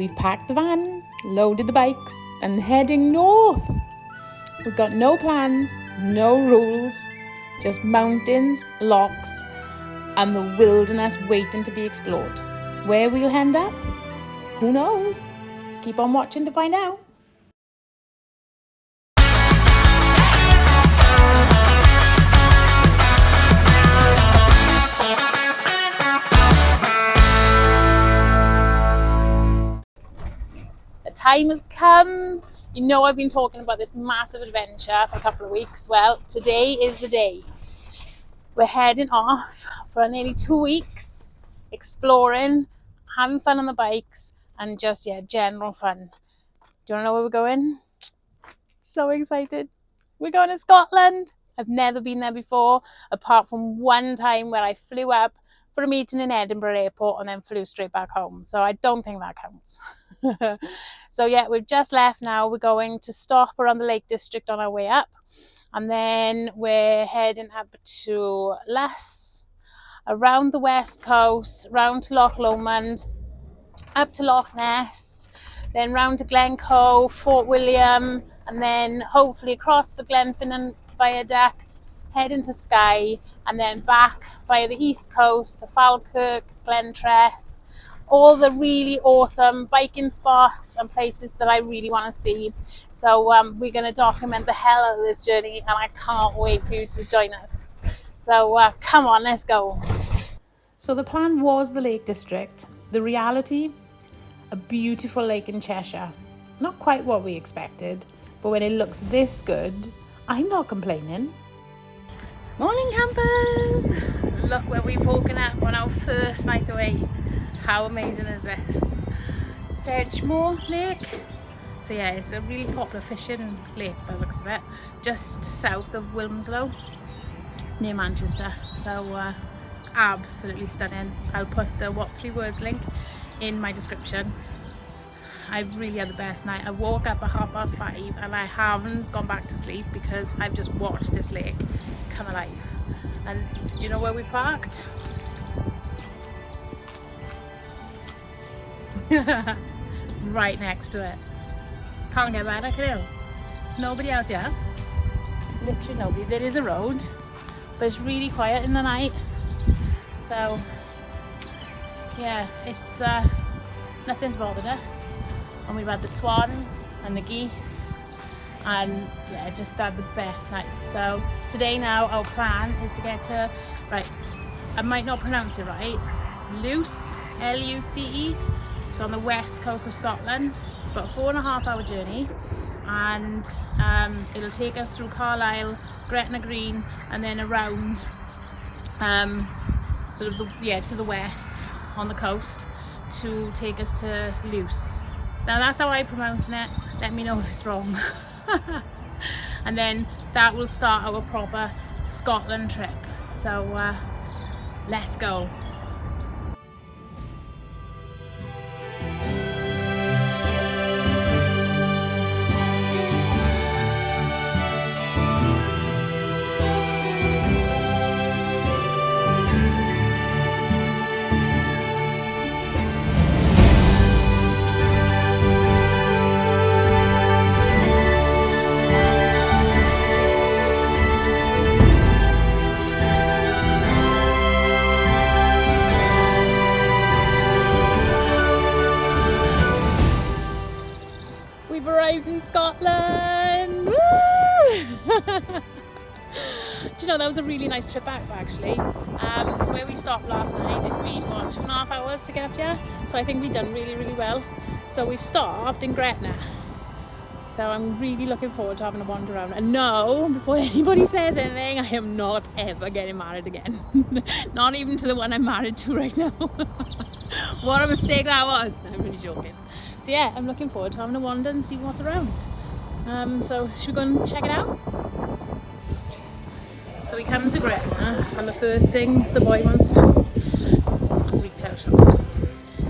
We've packed the van, loaded the bikes, and heading north. We've got no plans, no rules, just mountains, lochs, and the wilderness waiting to be explored. Where we'll end up? Who knows? Keep on watching to find out. The time has come. You know I've been talking about this massive adventure for a couple of weeks. Well, today is the day. We're heading off for nearly 2 weeks, exploring, having fun on the bikes, and just, general fun. Do you want to know where we're going? So excited. We're going to Scotland. I've never been there before, apart from one time where I flew up for a meeting in Edinburgh airport and then flew straight back home. So I don't think that counts. So yeah, we've just left now. We're going to stop around the Lake District on our way up. And then we're heading up to Luss, around the west coast, round to Loch Lomond, up to Loch Ness, then round to Glencoe, Fort William, and then hopefully across the Glenfinnan Viaduct, heading to Skye, and then back via the east coast to Falkirk, Glentress, all the really awesome biking spots and places that I really want to see. So we're going to document the hell out of this journey, and I can't wait for you to join us. So come on, let's go. So the plan was the Lake District. The reality, a beautiful lake in Cheshire. Not quite what we expected, but when it looks this good, I'm not complaining. Morning campers! Look where we've woken up on our first night away. How amazing is this? Sedgemoor Lake. So yeah, it's a really popular fishing lake by the looks of it, just south of Wilmslow, near Manchester. So absolutely stunning. I'll put the What 3 Words link in my description. I've really had the best night. I woke up at 5:30 and I haven't gone back to sleep because I've just watched this lake come alive. And do you know where we parked? Right next to it. Can't get better, can you? There's nobody else here. Literally nobody. There is a road, but it's really quiet in the night. So yeah, it's nothing's bothered us. And we've had the swans and the geese, and yeah, just had the best night. So today now our plan is to get to, right, I might not pronounce it right, Luce, Luce. It's on the west coast of Scotland. It's about a 4.5 hour journey, and it'll take us through Carlisle, Gretna Green, and then around sort of to the west on the coast to take us to Luce. Now that's how I'm pronouncing it. Let me know if it's wrong. And then that will start our proper Scotland trip. So let's go. In Scotland. Woo! Do you know, that was a really nice trip back actually. Where we stopped last night, it's been 2.5 hours to get up here, so I think we've done really well. So we've stopped in Gretna, so I'm really looking forward to having a wander around. And no, before anybody says anything, I am not ever getting married again. Not even to the one I'm married to right now. What a mistake that was. I'm really joking. So yeah, I'm looking forward to having a wander and see what's around. So should we go and check it out? So we come to Gretna, and the first thing the boy wants to do, retail shops.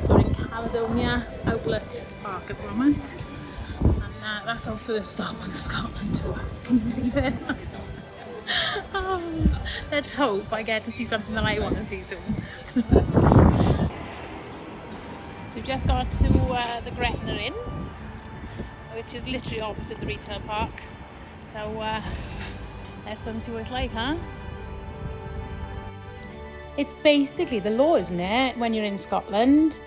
So we're in Caledonia Outlet Park at the moment, and that's our first stop on the Scotland tour. Can you believe it? Let's hope I get to see something that I want to see soon. So we've just got to the Gretna Inn, which is literally opposite the retail park. So let's go and see what it's like, huh? It's basically the law, isn't it, when you're in Scotland?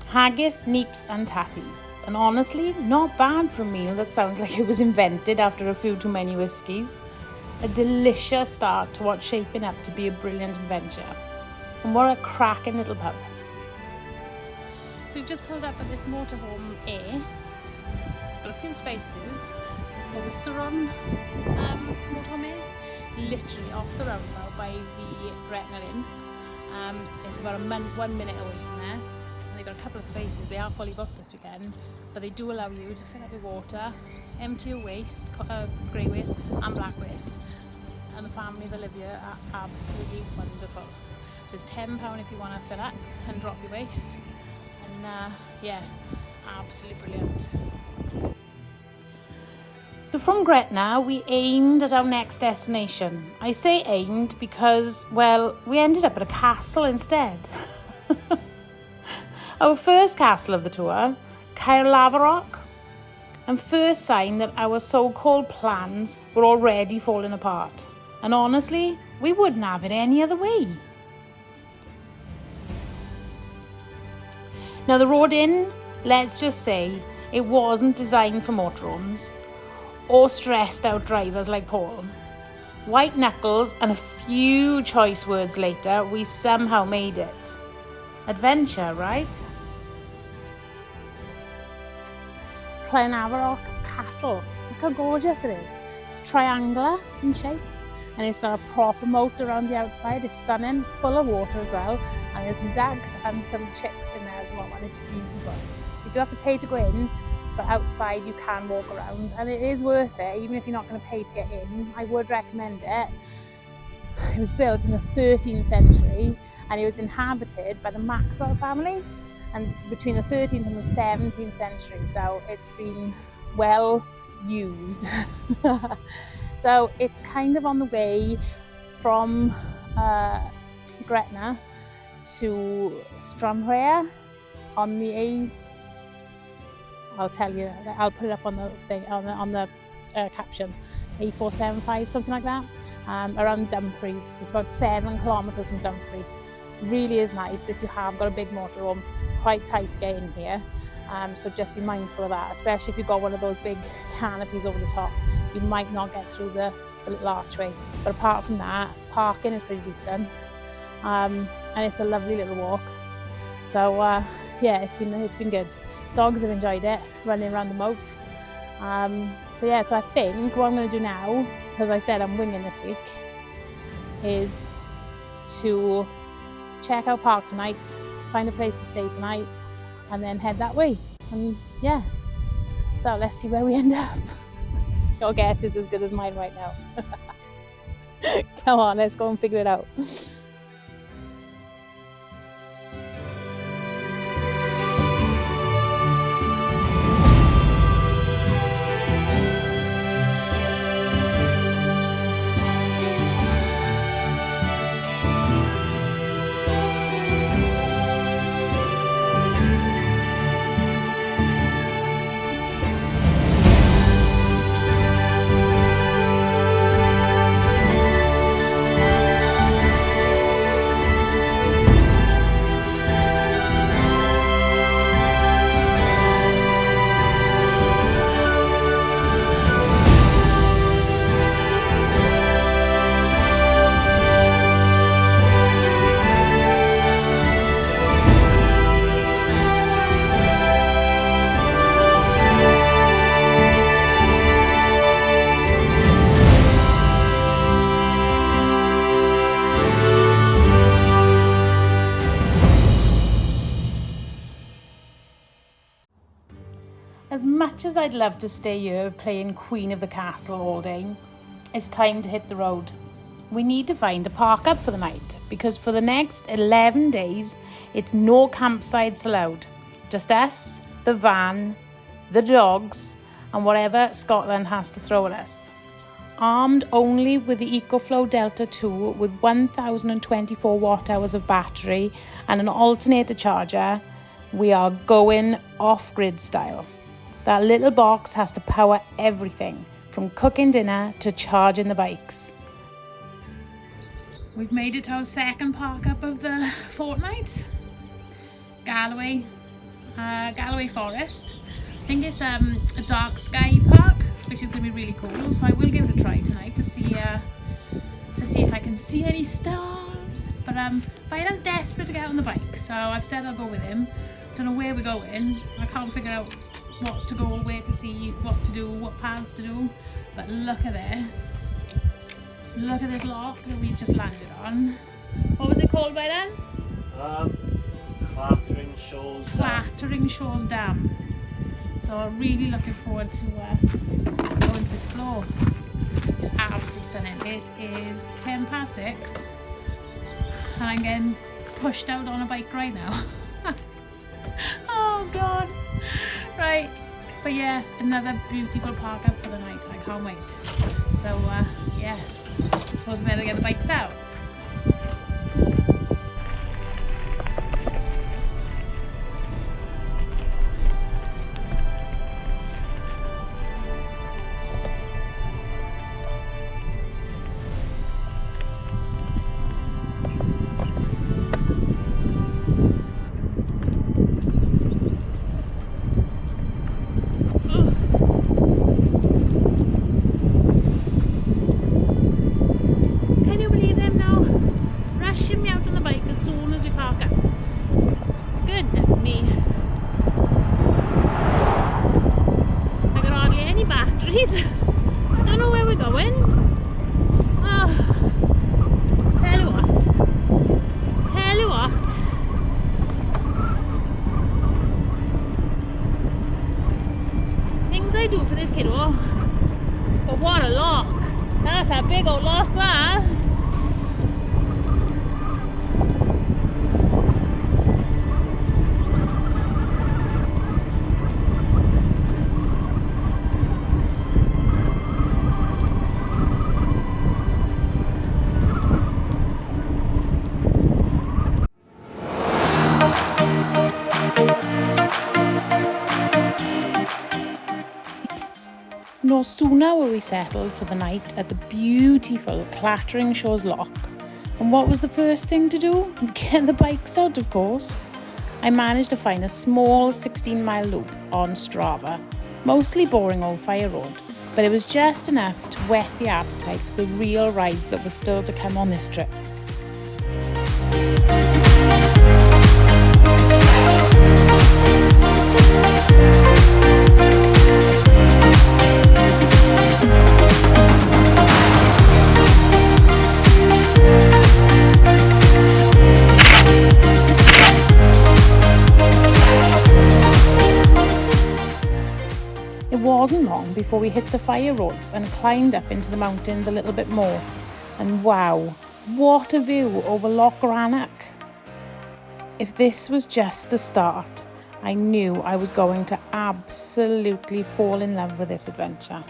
Haggis, neeps and tatties. And honestly, not bad for a meal that sounds like it was invented after a few too many whiskies. A delicious start to what's shaping up to be a brilliant adventure. And what a cracking little pub. So we've just pulled up at this Motorhome A. It's got a few spaces. It's called the Suron Motorhome A. Literally off the roundabout by the Gretna Inn. It's about 1 minute away from there. And they've got a couple of spaces. They are fully booked this weekend, but they do allow you to fill up your water, empty your waste, grey waste and black waste. And the family that live here are absolutely wonderful. So it's £10 if you want to fill up and drop your waste. And yeah, absolutely brilliant. So from Gretna, we aimed at our next destination. I say aimed because, well, we ended up at a castle instead. Our first castle of the tour, Caerlaverock, and first sign that our so-called plans were already falling apart. And honestly, we wouldn't have it any other way. Now the road in, let's just say, it wasn't designed for motorhomes or stressed out drivers like Paul. White knuckles and a few choice words later, we somehow made it. Adventure, right? Caerlaverock Castle. Look how gorgeous it is. It's triangular in shape and it's got a proper moat around the outside. It's stunning, full of water as well. And there's some ducks and some chicks in there as well, and it's beautiful. You do have to pay to go in, but outside you can walk around and it is worth it. Even if you're not going to pay to get in, I would recommend it. It was built in the 13th century and it was inhabited by the Maxwell family, and between the 13th and the 17th century, so it's been well used. So it's kind of on the way from Gretna to Stranraer on the A. I'll tell you, I'll put it up on the thing, on the caption, A475, something like that, around Dumfries. So it's about 7 kilometres from Dumfries. Really is nice, but if you have got a big motorhome, it's quite tight to get in here. So just be mindful of that, especially if you've got one of those big canopies over the top. You might not get through the little archway. But apart from that, parking is pretty decent. And it's a lovely little walk. So yeah, it's been good. Dogs have enjoyed it, running around the moat. So I think what I'm going to do now, because I said I'm winging this week, is to check out park for night, find a place to stay tonight, and then head that way. And yeah, so let's see where we end up. Your guess is as good as mine right now. Come on, let's go and figure it out. As much as I'd love to stay here playing Queen of the Castle all day, it's time to hit the road. We need to find a park up for the night, because for the next 11 days, it's no campsites allowed. Just us, the van, the dogs, and whatever Scotland has to throw at us. Armed only with the EcoFlow Delta 2 with 1024 watt hours of battery and an alternator charger, We are going off-grid style. That little box has to power everything, from cooking dinner to charging the bikes. We've made it to our second park up of the fortnight. Galloway Forest. I think it's a dark sky park, which is going to be really cool. So I will give it a try tonight to see if I can see any stars. But Byron's desperate to get on the bike, so I've said I'll go with him. Don't know where we're going. I can't figure out what to go, where to see, what to do, what paths to do. But look at this. Look at this lock that we've just landed on. What was it called, Byron? Clattering Shores Dam. So I'm really looking forward to going to explore. It's absolutely stunning. It is 6:10 and I'm getting pushed out on a bike right now. Oh god. Right, but yeah, another beautiful park up for the night. I can't wait. So yeah, I suppose we better get the bikes out. Don't know where we're going. Oh, tell you what. Things I do for this kiddo. But what a lock. That's a big old lock, man. No sooner were we settled for the night at the beautiful Clattering Shores Lock. And what was the first thing to do? Get the bikes out, of course. I managed to find a small 16-mile loop on Strava, mostly boring old fire road, but it was just enough to whet the appetite for the real rides that were still to come on this trip. It wasn't long before we hit the fire roads and climbed up into the mountains a little bit more. And wow, what a view over Loch Rannoch. If this was just the start, I knew I was going to absolutely fall in love with this adventure.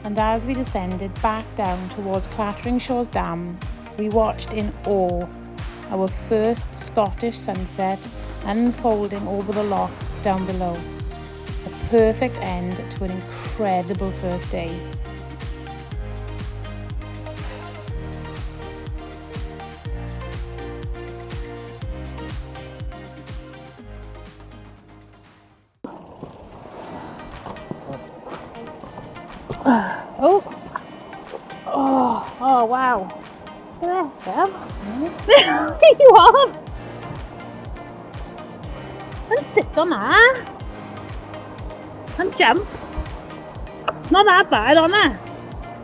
And as we descended back down towards Clattering Shores Dam, we watched in awe our first Scottish sunset unfolding over the loch down below. A perfect end to an incredible first day. Oh, wow. Look at this, Phil. There you are. And sit on that. And jump. It's not that bad, honest.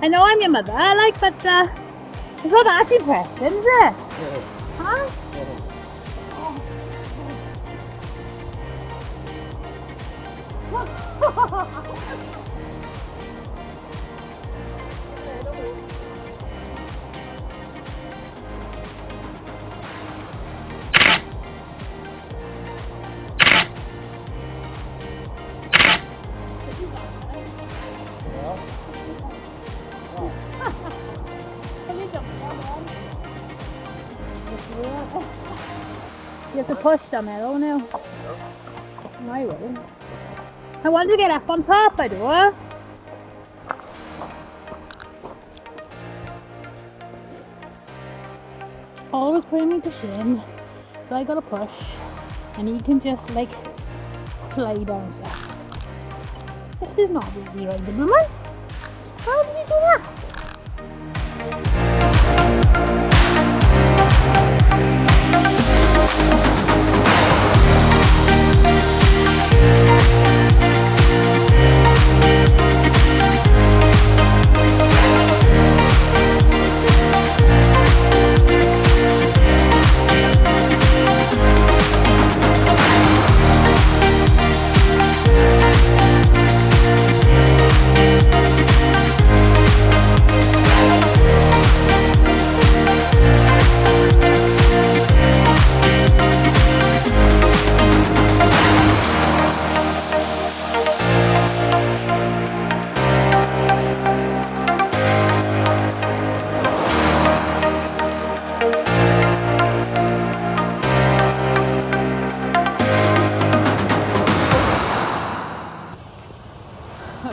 I know I'm your mother, but it's not that depressing, is it? Huh? You have to push them out, don't you? No, I will. I want to get up on top, I do. Always putting me to shame. So I gotta push. And he can just fly down stuff. This is not really right, woman. How did you do that?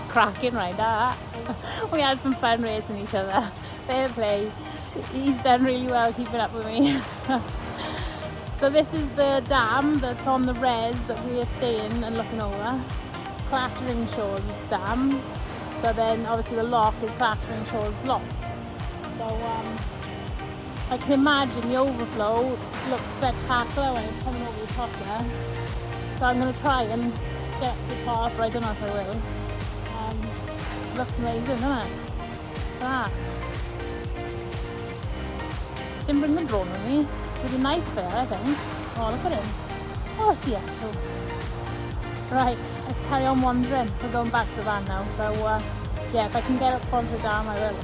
Cracking right that. We had some fun racing each other. Fair play. He's done really well keeping up with me. So this is the dam that's on the res that we are staying and looking over. Clattering Shores Dam. So then obviously the loch is Clattering Shores Loch. So I can imagine the overflow looks spectacular when it's coming over the top there. So I'm going to try and get to the top, but I don't know if I will. Looks amazing, doesn't it? Ah. Didn't bring the drone with me. It would be nice there, I think. Oh, look at him. Oh, see it too. Right, let's carry on wandering. We're going back to the van now, so yeah, if I can get up onto the dam, I will.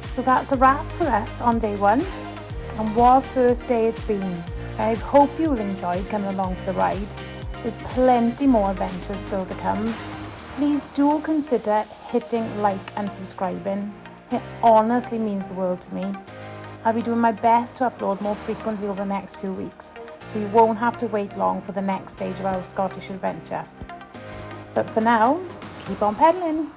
So that's a wrap for us on day one, and what a first day it's been. I hope you've enjoyed coming along for the ride. There's plenty more adventures still to come. Please do consider hitting like and subscribing. It honestly means the world to me. I'll be doing my best to upload more frequently over the next few weeks, so you won't have to wait long for the next stage of our Scottish adventure. But for now, keep on pedalling.